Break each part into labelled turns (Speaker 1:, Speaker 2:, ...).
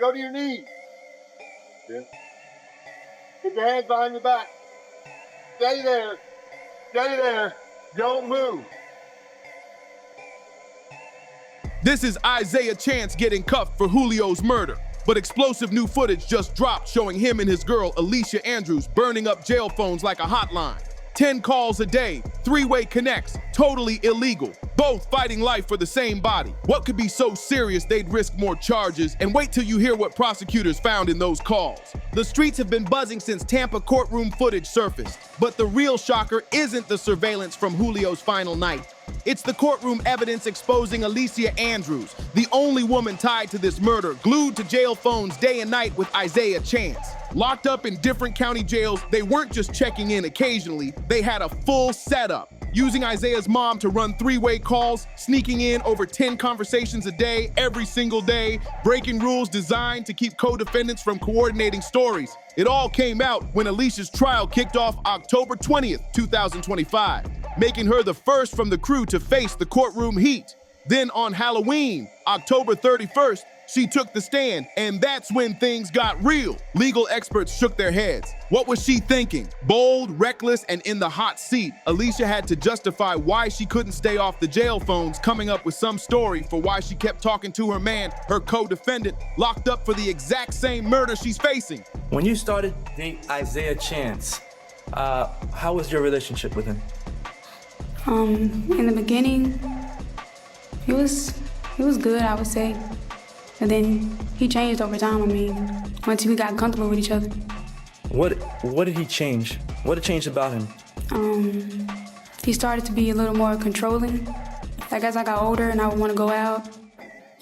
Speaker 1: Go to your knees. Yeah. Get your hands behind your back. Stay there. Stay there. Don't move.
Speaker 2: This is Isaiah Chance getting cuffed for Foolio's murder. But explosive new footage just dropped showing him and his girl, Alicia Andrews, burning up jail phones like a hotline. 10 calls a day, three-way connects, totally illegal. Both fighting life for the same body. What could be so serious they'd risk more charges? And wait till you hear what prosecutors found in those calls. The streets have been buzzing since Tampa courtroom footage surfaced. But the real shocker isn't the surveillance from Foolio's final night. It's the courtroom evidence exposing Alicia Andrews, the only woman tied to this murder, glued to jail phones day and night with Isaiah Chance. Locked up in different county jails, they weren't just checking in occasionally, they had a full setup. Using Isaiah's mom to run three-way calls, sneaking in over 10 conversations a day, every single day, breaking rules designed to keep co-defendants from coordinating stories. It all came out when Alicia's trial kicked off October 20th, 2025, making her the first from the crew to face the courtroom heat. Then on Halloween, October 31st, she took the stand, and that's when things got real. Legal experts shook their heads. What was she thinking? Bold, reckless, and in the hot seat, Alicia had to justify why she couldn't stay off the jail phones, coming up with some story for why she kept talking to her man, her co-defendant, locked up for the exact same murder she's facing.
Speaker 3: When you started dating Isaiah Chance, how was your relationship with him?
Speaker 4: In the beginning, it was good, I would say. And then he changed over time. I mean, once we got comfortable with each other.
Speaker 3: What did he change? What had changed about him?
Speaker 4: He started to be a little more controlling. Like as I got older and I would want to go out,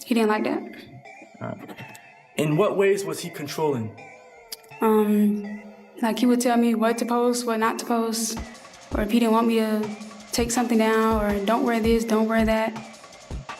Speaker 4: he didn't like that.
Speaker 3: In what ways was he controlling?
Speaker 4: Like he would tell me what to post, what not to post, or if he didn't want me to take something down, or don't wear this, don't wear that.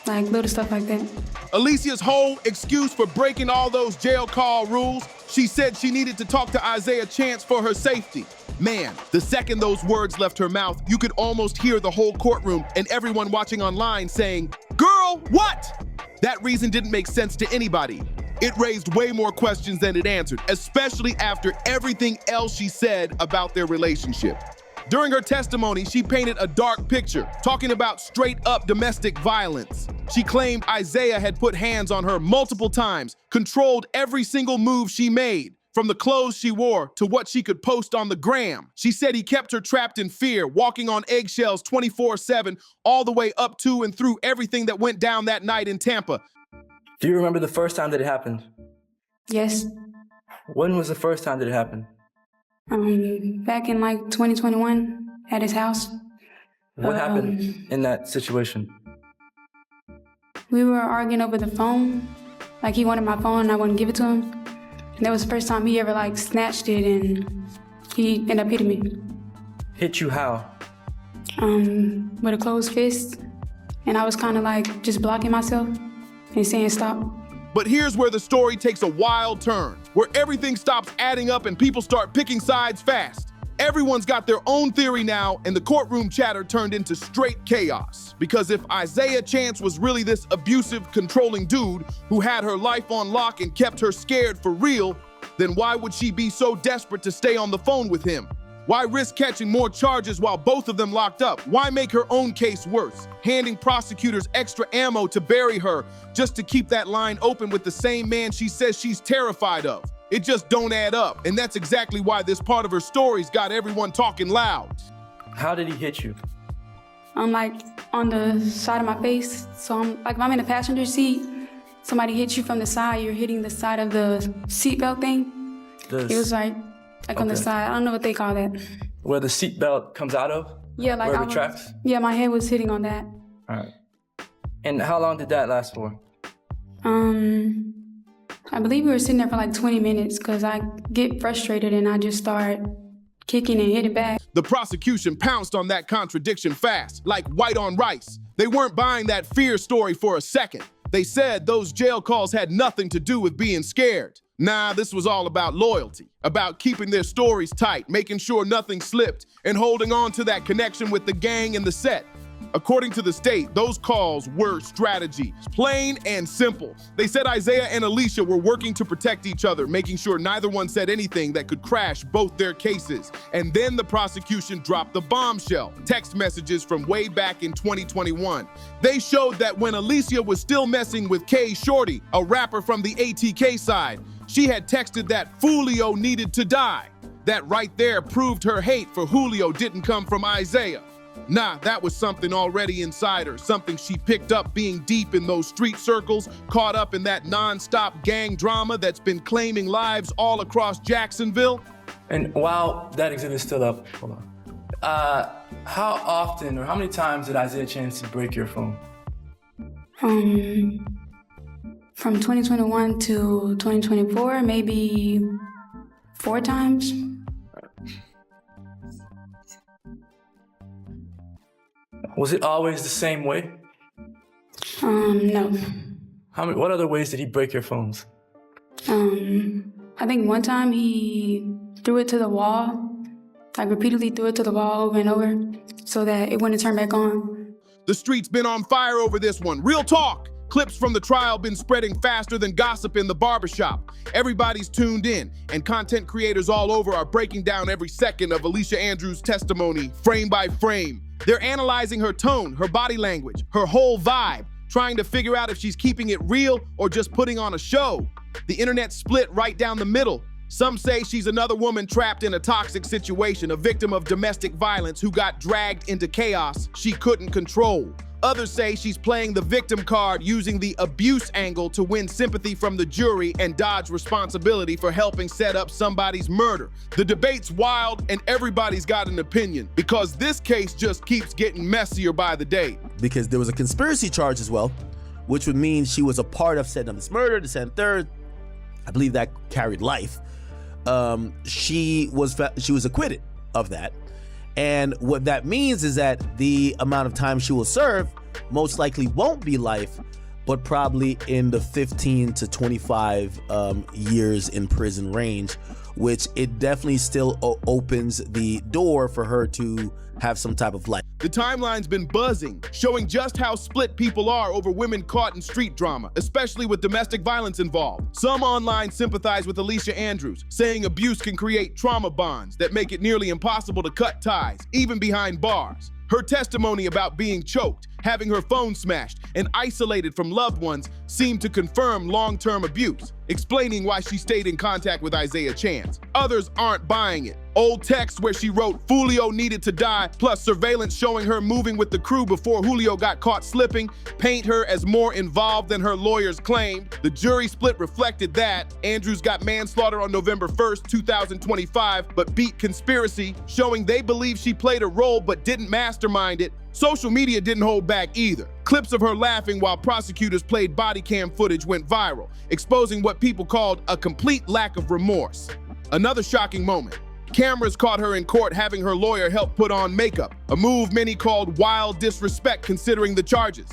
Speaker 4: Like little stuff like that.
Speaker 2: Alicia's whole excuse for breaking all those jail call rules, she said she needed to talk to Isaiah Chance for her safety. Man, the second those words left her mouth, you could almost hear the whole courtroom and everyone watching online saying, "Girl, what?" That reason didn't make sense to anybody. It raised way more questions than it answered, especially after everything else she said about their relationship. During her testimony, she painted a dark picture, talking about straight-up domestic violence. She claimed Isaiah had put hands on her multiple times, controlled every single move she made, from the clothes she wore to what she could post on the gram. She said he kept her trapped in fear, walking on eggshells 24/7, all the way up to and through everything that went down that night in Tampa.
Speaker 3: Do you remember the first time that it happened?
Speaker 4: Yes.
Speaker 3: When was the first time that it happened?
Speaker 4: Back in like 2021 at his house.
Speaker 3: What happened in that situation?
Speaker 4: We were arguing over the phone. Like he wanted my phone and I wouldn't give it to him. And that was the first time he ever like snatched it and he ended up hitting me.
Speaker 3: Hit you how?
Speaker 4: With a closed fist. And I was kind of like just blocking myself and saying stop.
Speaker 2: But here's where the story takes a wild turn, where everything stops adding up and people start picking sides fast. Everyone's got their own theory now, and the courtroom chatter turned into straight chaos. Because if Isaiah Chance was really this abusive, controlling dude who had her life on lock and kept her scared for real, then why would she be so desperate to stay on the phone with him? Why risk catching more charges while both of them locked up? Why make her own case worse, handing prosecutors extra ammo to bury her just to keep that line open with the same man she says she's terrified of? It just don't add up, and that's exactly why this part of her story's got everyone talking loud.
Speaker 3: How did he hit you?
Speaker 4: I'm like on the side of my face, so I'm like if I'm in the passenger seat, somebody hits you from the side, you're hitting the side of the seatbelt thing. It was like on the side. I don't know what they call that.
Speaker 3: Where the seatbelt comes out of?
Speaker 4: Yeah, like
Speaker 3: where it retracts?
Speaker 4: Yeah, my head was hitting on that.
Speaker 3: All right. And how long did that last for?
Speaker 4: I believe we were sitting there for like 20 minutes because I get frustrated and I just start kicking and hitting back.
Speaker 2: The prosecution pounced on that contradiction fast, like white on rice. They weren't buying that fear story for a second. They said those jail calls had nothing to do with being scared. Nah, this was all about loyalty, about keeping their stories tight, making sure nothing slipped, and holding on to that connection with the gang and the set. According to the state, those calls were strategy, plain and simple. They said Isaiah and Alicia were working to protect each other, making sure neither one said anything that could crash both their cases. And then the prosecution dropped the bombshell, text messages from way back in 2021. They showed that when Alicia was still messing with K Shorty, a rapper from the ATK side, she had texted that Foolio needed to die. That right there proved her hate for Foolio didn't come from Isaiah. Nah, that was something already inside her, something she picked up being deep in those street circles, caught up in that non-stop gang drama that's been claiming lives all across Jacksonville.
Speaker 3: And while that exhibit is still up, hold on. How often or how many times did Isaiah Chance break your phone?
Speaker 4: From 2021 to 2024, maybe 4 times.
Speaker 3: Was it always the same way?
Speaker 4: No.
Speaker 3: What other ways did he break your phones?
Speaker 4: I think one time he threw it to the wall, like repeatedly threw it to the wall over and over so that it wouldn't turn back on.
Speaker 2: The street's been on fire over this one. Real talk. Clips from the trial been spreading faster than gossip in the barbershop. Everybody's tuned in, and content creators all over are breaking down every second of Alicia Andrews' testimony, frame by frame. They're analyzing her tone, her body language, her whole vibe, trying to figure out if she's keeping it real or just putting on a show. The internet split right down the middle. Some say she's another woman trapped in a toxic situation, a victim of domestic violence who got dragged into chaos she couldn't control. Others say she's playing the victim card using the abuse angle to win sympathy from the jury and dodge responsibility for helping set up somebody's murder. The debate's wild and everybody's got an opinion because this case just keeps getting messier by the day.
Speaker 5: Because there was a conspiracy charge as well, which would mean she was a part of setting up this murder, the second, third. I believe that carried life. She was acquitted of that. And what that means is that the amount of time she will serve most likely won't be life, but probably in the 15 to 25 years in prison range, which it definitely still opens the door for her to have some type of life.
Speaker 2: The timeline's been buzzing, showing just how split people are over women caught in street drama, especially with domestic violence involved. Some online sympathize with Alicia Andrews, saying abuse can create trauma bonds that make it nearly impossible to cut ties, even behind bars. Her testimony about being choked, having her phone smashed, and isolated from loved ones seemed to confirm long-term abuse, explaining why she stayed in contact with Isaiah Chance. Others aren't buying it. Old texts where she wrote Foolio needed to die, plus surveillance showing her moving with the crew before Foolio got caught slipping, paint her as more involved than her lawyers claimed. The jury split reflected that. Andrews got manslaughter on November 1st, 2025, but beat conspiracy, showing they believe she played a role but didn't mastermind it. Social media didn't hold back either. Clips of her laughing while prosecutors played body cam footage went viral, exposing what people called a complete lack of remorse. Another shocking moment. Cameras caught her in court having her lawyer help put on makeup, a move many called wild disrespect considering the charges.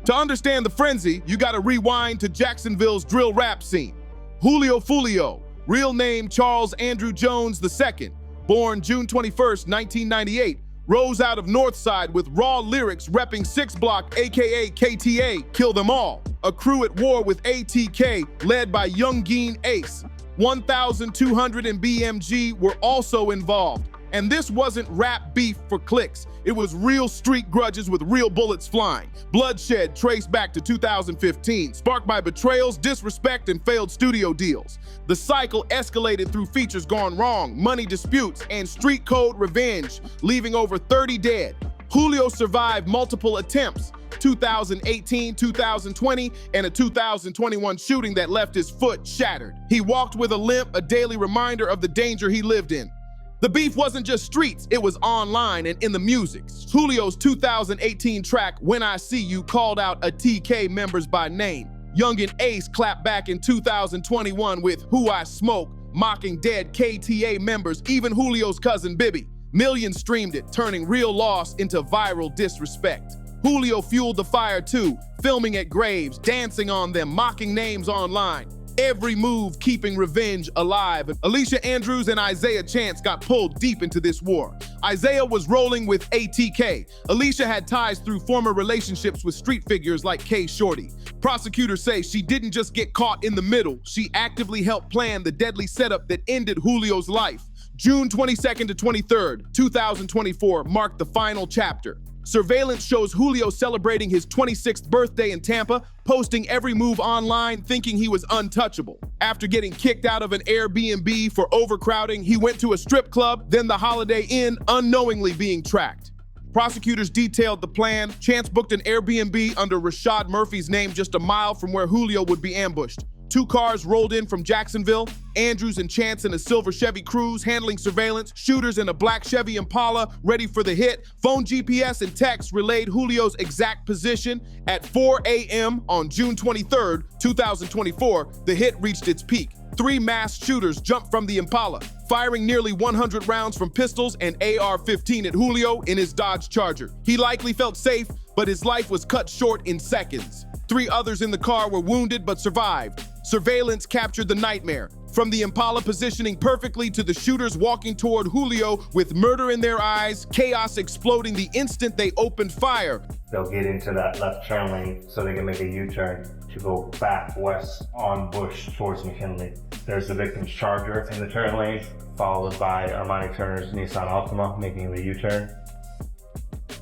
Speaker 2: To understand the frenzy, you gotta rewind to Jacksonville's drill rap scene. Foolio, real name Charles Andrew Jones II, born June 21st, 1998, rose out of Northside with raw lyrics repping 6 Block, aka KTA, Kill Them All, a crew at war with ATK led by Youngeen Ace. 1,200 and BMG were also involved. And this wasn't rap beef for clicks. It was real street grudges with real bullets flying. Bloodshed traced back to 2015, sparked by betrayals, disrespect, and failed studio deals. The cycle escalated through features gone wrong, money disputes, and street code revenge, leaving over 30 dead. Foolio survived multiple attempts, 2018, 2020, and a 2021 shooting that left his foot shattered. He walked with a limp, a daily reminder of the danger he lived in. The beef wasn't just streets, it was online and in the music. Foolio's 2018 track, When I See You, called out a TK members by name. Youngeen Ace clapped back in 2021 with Who I Smoke, mocking dead KTA members, even Foolio's cousin Bibby. Millions streamed it, turning real loss into viral disrespect. Foolio fueled the fire too, filming at graves, dancing on them, mocking names online. every move keeping revenge alive. Alicia Andrews and Isaiah Chance got pulled deep into this war. Isaiah was rolling with ATK. Alicia had ties through former relationships with street figures like K Shorty. Prosecutors say she didn't just get caught in the middle, she actively helped plan the deadly setup that ended Julio's life. June 22nd to 23rd, 2024 marked the final chapter. Surveillance shows Julio celebrating his 26th birthday in Tampa, posting every move online, thinking he was untouchable. After getting kicked out of an Airbnb for overcrowding, he went to a strip club, then the Holiday Inn, unknowingly being tracked. Prosecutors detailed the plan. Chance booked an Airbnb under Rashad Murphy's name just a mile from where Julio would be ambushed. 2 cars rolled in from Jacksonville, Andrews and Chance in a silver Chevy Cruze handling surveillance, shooters in a black Chevy Impala ready for the hit. Phone GPS and text relayed Julio's exact position. At 4 a.m. on June 23rd, 2024, the hit reached its peak. 3 masked shooters jumped from the Impala, firing nearly 100 rounds from pistols and AR-15 at Julio in his Dodge Charger. He likely felt safe, but his life was cut short in seconds. 3 others in the car were wounded but survived. Surveillance captured the nightmare. From the Impala positioning perfectly to the shooters walking toward Julio with murder in their eyes, chaos exploding the instant they opened fire.
Speaker 6: They'll get into that left turn lane so they can make a U-turn to go back west on Bush towards McKinley. There's the victim's Charger in the turn lane, followed by Armani Turner's Nissan Altima making the U-turn.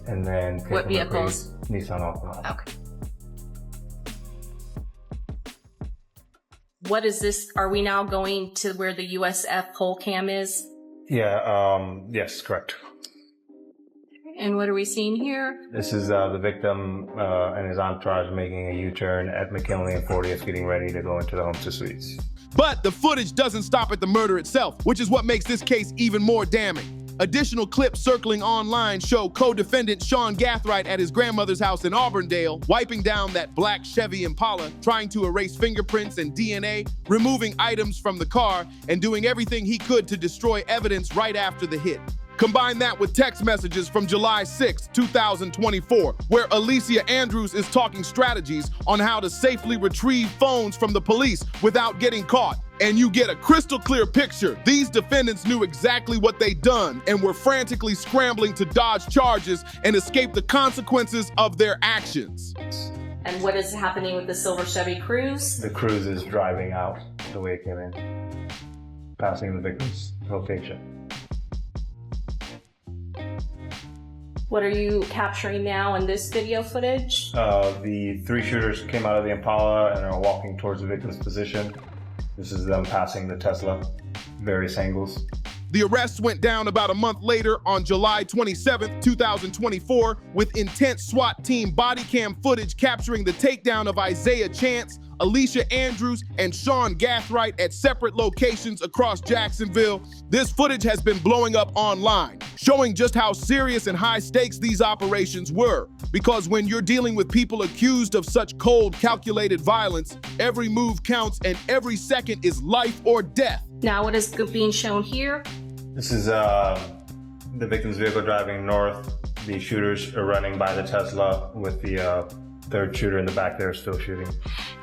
Speaker 6: And then
Speaker 7: what vehicles?
Speaker 6: Nissan Altima.
Speaker 7: Okay. What is this? Are we now going to where the USF pole cam is?
Speaker 6: Yeah, yes, correct.
Speaker 7: And what are we seeing here?
Speaker 6: This is the victim and his entourage making a U-turn at McKinley and 40th, getting ready to go into the Homestead Suites.
Speaker 2: But the footage doesn't stop at the murder itself, which is what makes this case even more damning. Additional clips circling online show co-defendant Sean Gathright at his grandmother's house in Auburndale, wiping down that black Chevy Impala, trying to erase fingerprints and DNA, removing items from the car, and doing everything he could to destroy evidence right after the hit. Combine that with text messages from July 6, 2024, where Alicia Andrews is talking strategies on how to safely retrieve phones from the police without getting caught. And you get a crystal clear picture. These defendants knew exactly what they'd done and were frantically scrambling to dodge charges and escape the consequences of their actions.
Speaker 7: And what is happening with the silver Chevy Cruze?
Speaker 6: The Cruze is driving out the way it came in, passing the victim's location.
Speaker 7: What are you capturing now in this video footage?
Speaker 6: The 3 shooters came out of the Impala and are walking towards the victim's position. This is them passing the Tesla, various angles.
Speaker 2: The arrests went down about a month later on July 27, 2024, with intense SWAT team body cam footage capturing the takedown of Isaiah Chance, Alicia Andrews, and Sean Gathright at separate locations across Jacksonville. This footage has been blowing up online, showing just how serious and high stakes these operations were. Because when you're dealing with people accused of such cold, calculated violence, every move counts and every second is life or death.
Speaker 7: Now what is being shown here?
Speaker 6: This is the victim's vehicle driving north. The shooters are running by the Tesla with the 3rd shooter in the back there still shooting.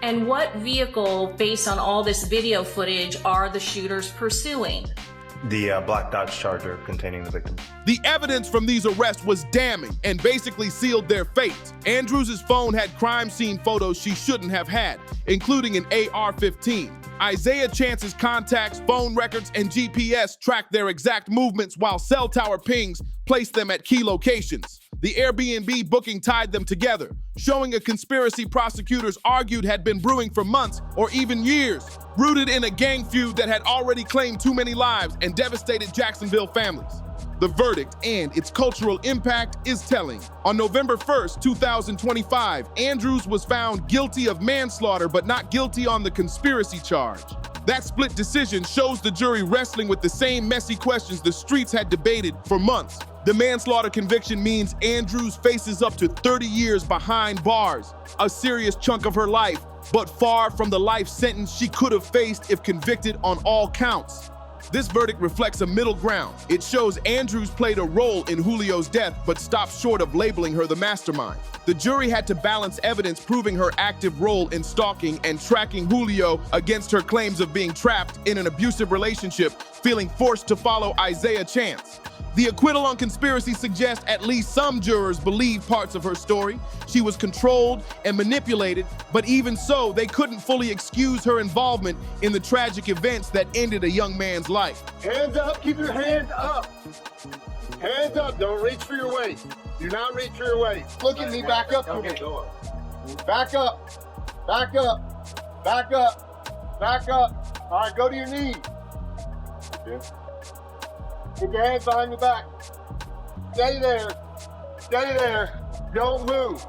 Speaker 7: And what vehicle, based on all this video footage, are the shooters pursuing?
Speaker 6: The black Dodge Charger containing the victim.
Speaker 2: The evidence from these arrests was damning and basically sealed their fate. Andrews' phone had crime scene photos she shouldn't have had, including an AR-15. Isaiah Chance's contacts, phone records, and GPS tracked their exact movements while cell tower pings placed them at key locations. The Airbnb booking tied them together, showing a conspiracy prosecutors argued had been brewing for months or even years, rooted in a gang feud that had already claimed too many lives and devastated Jacksonville families. The verdict and its cultural impact is telling. On November 1st, 2025, Andrews was found guilty of manslaughter but not guilty on the conspiracy charge. That split decision shows the jury wrestling with the same messy questions the streets had debated for months. The manslaughter conviction means Andrews faces up to 30 years behind bars, a serious chunk of her life, but far from the life sentence she could have faced if convicted on all counts. This verdict reflects a middle ground. It shows Andrews played a role in Julio's death, but stops short of labeling her the mastermind. The jury had to balance evidence proving her active role in stalking and tracking Julio against her claims of being trapped in an abusive relationship, feeling forced to follow Isaiah Chance. The acquittal on conspiracy suggests at least some jurors believe parts of her story. She was controlled and manipulated, but even so, they couldn't fully excuse her involvement in the tragic events that ended a young man's life.
Speaker 1: Hands up, keep your hands up. Hands up, don't reach for your waist. Do not reach for your waist. Look at me, back up to me. Back up, back up, back up, back up. All right, go to your knees. Get your hands behind your back. Stay there. Stay there. Don't move.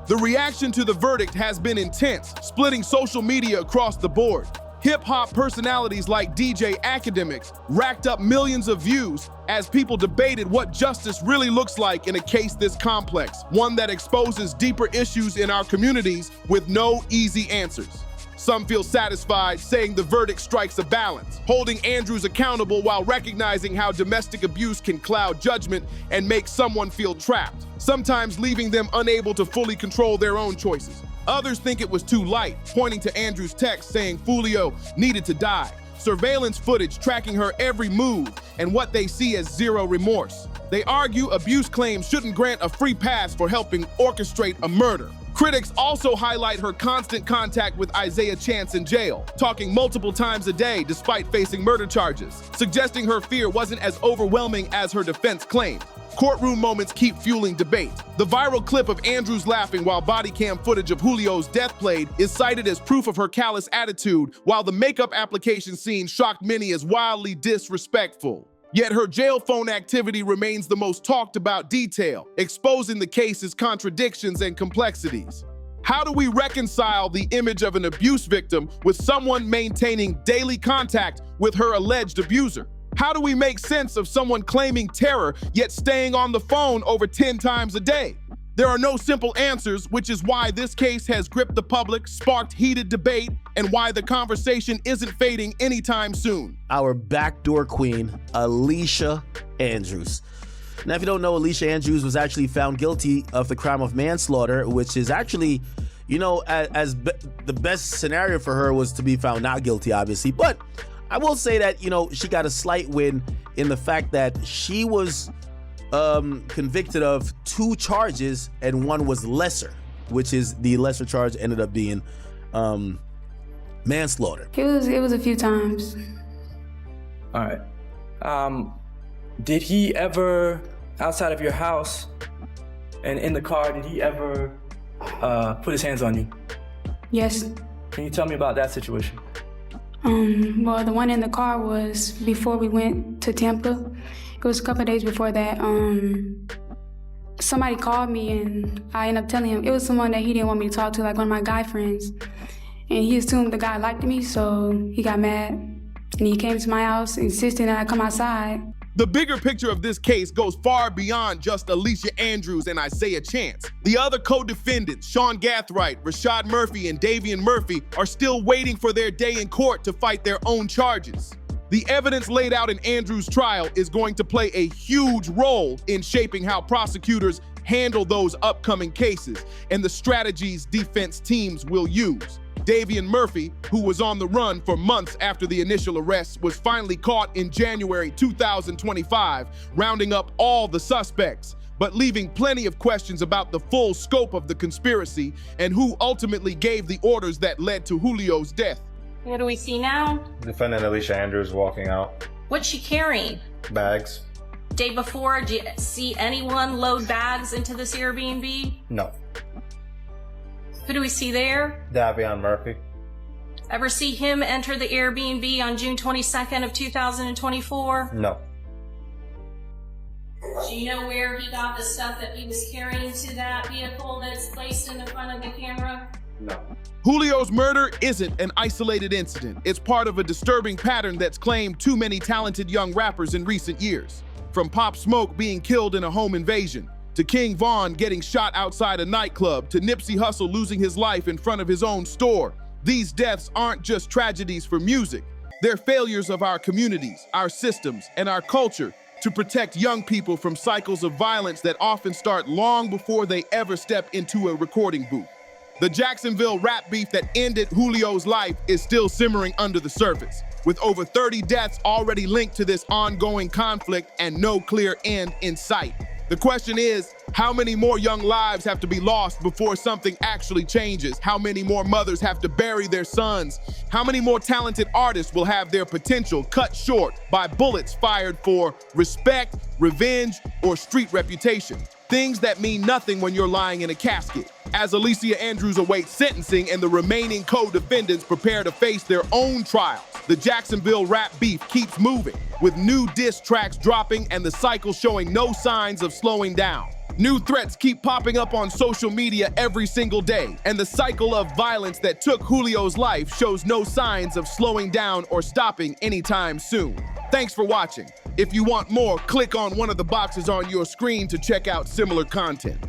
Speaker 2: The reaction to the verdict has been intense, splitting social media across the board. Hip-hop personalities like DJ Academics racked up millions of views as people debated what justice really looks like in a case this complex, one that exposes deeper issues in our communities with no easy answers. Some feel satisfied, saying the verdict strikes a balance, holding Andrews accountable while recognizing how domestic abuse can cloud judgment and make someone feel trapped, sometimes leaving them unable to fully control their own choices. Others think it was too light, pointing to Andrews' text saying Foolio needed to die, surveillance footage tracking her every move, and what they see as zero remorse. They argue abuse claims shouldn't grant a free pass for helping orchestrate a murder. Critics also highlight her constant contact with Isaiah Chance in jail, talking multiple times a day despite facing murder charges, suggesting her fear wasn't as overwhelming as her defense claimed. Courtroom moments keep fueling debate. The viral clip of Andrews laughing while Bodycam footage of Julio's death played is cited as proof of her callous attitude, while the makeup application scene shocked many as wildly disrespectful. Yet her jail phone activity remains the most talked about detail, exposing the case's contradictions and complexities. How do we reconcile the image of an abuse victim with someone maintaining daily contact with her alleged abuser? How do we make sense of someone claiming terror yet staying on the phone over 10 times a day? There are no simple answers, which is why this case has gripped the public, sparked heated debate, and why the conversation isn't fading anytime soon.
Speaker 5: Our backdoor queen, Alicia Andrews. Now, if you don't know, Alicia Andrews was actually found guilty of the crime of manslaughter, which is actually, you know, the best scenario for her was to be found not guilty, obviously. But I will say that, you know, she got a slight win in the fact that she was convicted of 2 charges and one was lesser, which is the lesser charge ended up being manslaughter.
Speaker 4: It was a few times.
Speaker 3: All right. Did he ever, outside of your house and in the car, did he ever put his hands on you?
Speaker 4: Yes.
Speaker 3: Can you tell me about that situation?
Speaker 4: Well, the one in the car was before we went to Tampa. It was a couple of days before that. Somebody called me and I ended up telling him it was someone that he didn't want me to talk to, like one of my guy friends. And he assumed the guy liked me, so he got mad. And he came to my house, insisting that I come outside.
Speaker 2: The bigger picture of this case goes far beyond just Alicia Andrews and Isaiah Chance. The other co-defendants, Sean Gathright, Rashad Murphy, and Davian Murphy, are still waiting for their day in court to fight their own charges. The evidence laid out in Andrews' trial is going to play a huge role in shaping how prosecutors handle those upcoming cases and the strategies defense teams will use. Davian Murphy, who was on the run for months after the initial arrest, was finally caught in January 2025, rounding up all the suspects, but leaving plenty of questions about the full scope of the conspiracy and who ultimately gave the orders that led to Julio's death.
Speaker 7: What do we see now?
Speaker 6: Defendant Alicia Andrews walking out.
Speaker 7: What's she carrying?
Speaker 6: Bags.
Speaker 7: Day before, did you see anyone load bags into this Airbnb?
Speaker 6: No.
Speaker 7: Who do we see there?
Speaker 6: Davian Murphy.
Speaker 7: Ever see him enter the Airbnb on June 22nd of 2024?
Speaker 6: No.
Speaker 7: Do you know where he got the stuff that he was carrying to that vehicle that's placed in the front of the camera?
Speaker 6: No.
Speaker 2: Julio's murder isn't an isolated incident. It's part of a disturbing pattern that's claimed too many talented young rappers in recent years. From Pop Smoke being killed in a home invasion, to King Von getting shot outside a nightclub, to Nipsey Hussle losing his life in front of his own store. These deaths aren't just tragedies for music. They're failures of our communities, our systems, and our culture to protect young people from cycles of violence that often start long before they ever step into a recording booth. The Jacksonville rap beef that ended Foolio's life is still simmering under the surface, with over 30 deaths already linked to this ongoing conflict and no clear end in sight. The question is, how many more young lives have to be lost before something actually changes? How many more mothers have to bury their sons? How many more talented artists will have their potential cut short by bullets fired for respect, revenge, or street reputation? Things that mean nothing when you're lying in a casket. As Alicia Andrews awaits sentencing and the remaining co-defendants prepare to face their own trials, the Jacksonville rap beef keeps moving, with new diss tracks dropping and the cycle showing no signs of slowing down. New threats keep popping up on social media every single day, and the cycle of violence that took Foolio's life shows no signs of slowing down or stopping anytime soon. Thanks for watching. If you want more, click on one of the boxes on your screen to check out similar content.